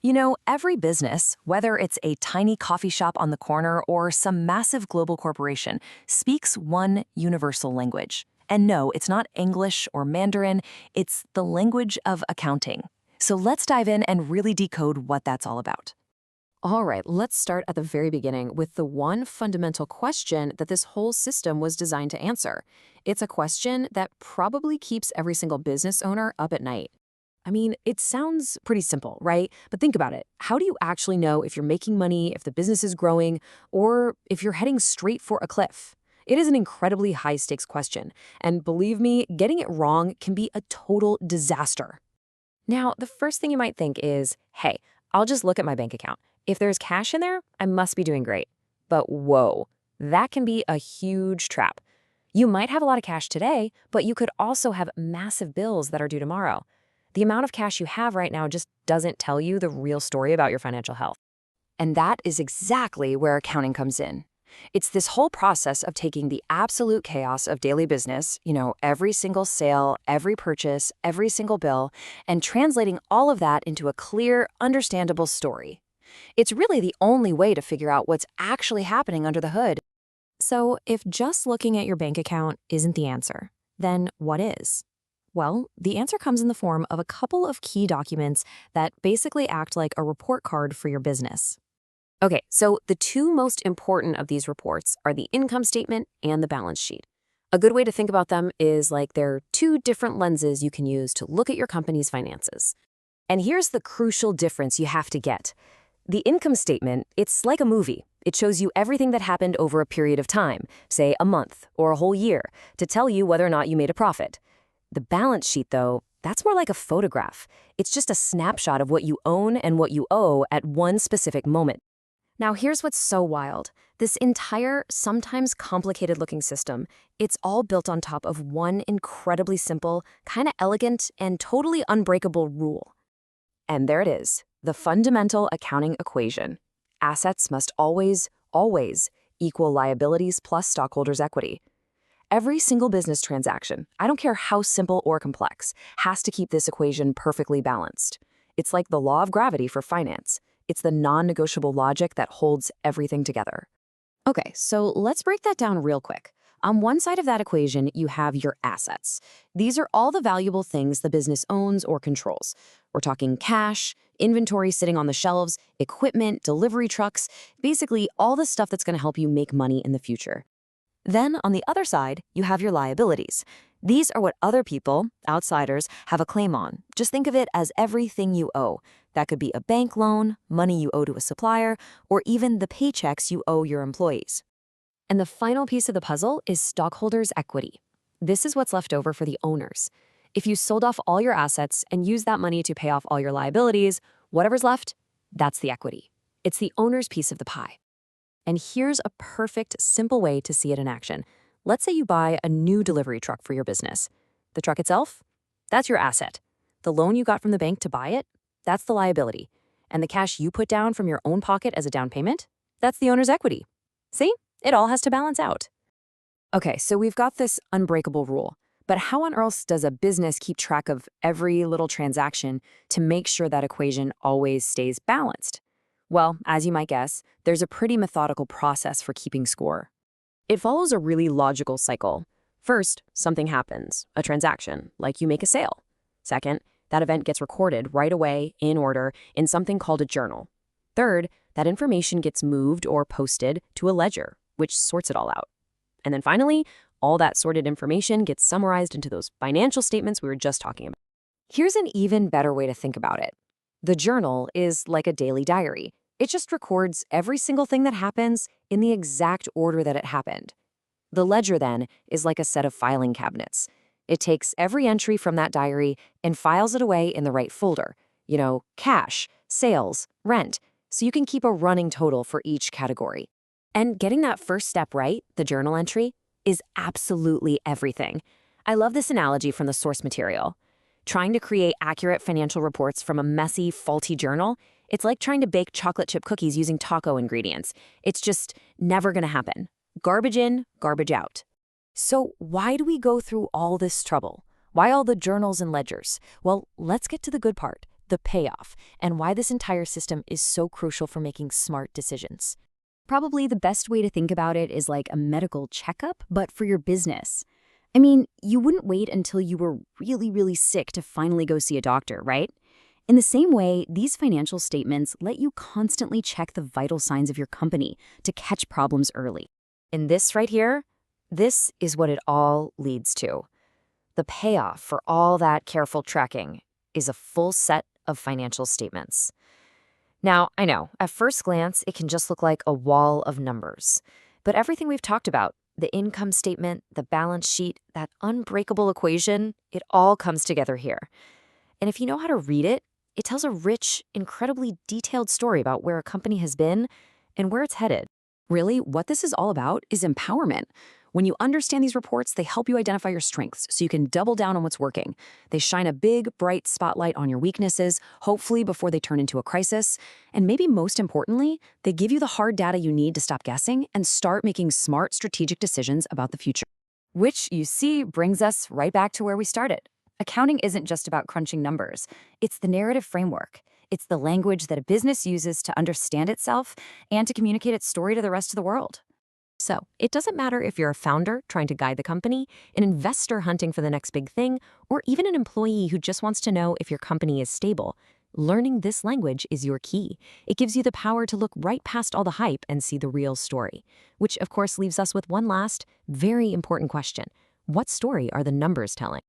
You know, every business, whether it's a tiny coffee shop on the corner or some massive global corporation, speaks one universal language. And no, it's not English or Mandarin, it's the language of accounting. So let's dive in and really decode what that's all about. All right, let's start at the very beginning with the one fundamental question that this whole system was designed to answer. It's a question that probably keeps every single business owner up at night. I mean, it sounds pretty simple, right? But think about it. How do you actually know if you're making money, if the business is growing, or if you're heading straight for a cliff? It is an incredibly high-stakes question, and believe me, getting it wrong can be a total disaster. Now, the first thing you might think is, hey, I'll just look at my bank account. If there's cash in there, I must be doing great. But whoa, that can be a huge trap. You might have a lot of cash today, but you could also have massive bills that are due tomorrow. The amount of cash you have right now just doesn't tell you the real story about your financial health. And that is exactly where accounting comes in. It's this whole process of taking the absolute chaos of daily business, every single sale, every purchase, every single bill, and translating all of that into a clear, understandable story. It's really the only way to figure out what's actually happening under the hood. So if just looking at your bank account isn't the answer, then what is? Well, the answer comes in the form of a couple of key documents that basically act like a report card for your business. Okay, so the two most important of these reports are the income statement and the balance sheet. A good way to think about them is like they're two different lenses you can use to look at your company's finances. And here's the crucial difference you have to get. The income statement, it's like a movie. It shows you everything that happened over a period of time, say a month or a whole year, to tell you whether or not you made a profit. The balance sheet, though, that's more like a photograph. It's just a snapshot of what you own and what you owe at one specific moment. Now, here's what's so wild. This entire, sometimes complicated-looking system, it's all built on top of one incredibly simple, kind of elegant, and totally unbreakable rule. And there it is, the fundamental accounting equation. Assets must always, always equal liabilities plus stockholders' equity. Every single business transaction, I don't care how simple or complex, has to keep this equation perfectly balanced. It's like the law of gravity for finance. It's the non-negotiable logic that holds everything together. Okay, so let's break that down real quick. On one side of that equation, you have your assets. These are all the valuable things the business owns or controls. We're talking cash, inventory sitting on the shelves, equipment, delivery trucks, basically all the stuff that's going to help you make money in the future. Then, on the other side, you have your liabilities. These are what other people, outsiders, have a claim on. Just think of it as everything you owe. That could be a bank loan, money you owe to a supplier, or even the paychecks you owe your employees. And the final piece of the puzzle is stockholders' equity. This is what's left over for the owners. If you sold off all your assets and used that money to pay off all your liabilities, whatever's left, that's the equity. It's the owner's piece of the pie. And here's a perfect, simple way to see it in action. Let's say you buy a new delivery truck for your business. The truck itself? That's your asset. The loan you got from the bank to buy it? That's the liability. And the cash you put down from your own pocket as a down payment? That's the owner's equity. See? It all has to balance out. Okay, so we've got this unbreakable rule. But how on earth does a business keep track of every little transaction to make sure that equation always stays balanced? Well, as you might guess, there's a pretty methodical process for keeping score. It follows a really logical cycle. First, something happens, a transaction, like you make a sale. Second, that event gets recorded right away, in order, in something called a journal. Third, that information gets moved or posted to a ledger, which sorts it all out. And then finally, all that sorted information gets summarized into those financial statements we were just talking about. Here's an even better way to think about it. The journal is like a daily diary. It just records every single thing that happens in the exact order that it happened. The ledger, then, is like a set of filing cabinets. It takes every entry from that diary and files it away in the right folder. Cash, sales, rent, so you can keep a running total for each category. And getting that first step right, the journal entry, is absolutely everything. I love this analogy from the source material. Trying to create accurate financial reports from a messy, faulty journal, it's like trying to bake chocolate chip cookies using taco ingredients. It's just never going to happen. Garbage in, garbage out. So why do we go through all this trouble? Why all the journals and ledgers? Well, let's get to the good part, the payoff, and why this entire system is so crucial for making smart decisions. Probably the best way to think about it is like a medical checkup, but for your business. I mean, you wouldn't wait until you were really, really sick to finally go see a doctor, right? In the same way, these financial statements let you constantly check the vital signs of your company to catch problems early. And this right here, this is what it all leads to. The payoff for all that careful tracking is a full set of financial statements. Now, I know, at first glance, it can just look like a wall of numbers. But everything we've talked about, the income statement, the balance sheet, that unbreakable equation, it all comes together here. And if you know how to read it, it tells a rich, incredibly detailed story about where a company has been and where it's headed. Really, what this is all about is empowerment. When you understand these reports, they help you identify your strengths so you can double down on what's working. They shine a big, bright spotlight on your weaknesses, hopefully before they turn into a crisis. And maybe most importantly, they give you the hard data you need to stop guessing and start making smart, strategic decisions about the future. Which, you see, brings us right back to where we started. Accounting isn't just about crunching numbers. It's the narrative framework. It's the language that a business uses to understand itself and to communicate its story to the rest of the world. So, it doesn't matter if you're a founder trying to guide the company, an investor hunting for the next big thing, or even an employee who just wants to know if your company is stable. Learning this language is your key. It gives you the power to look right past all the hype and see the real story. Which, of course, leaves us with one last, very important question. What story are the numbers telling?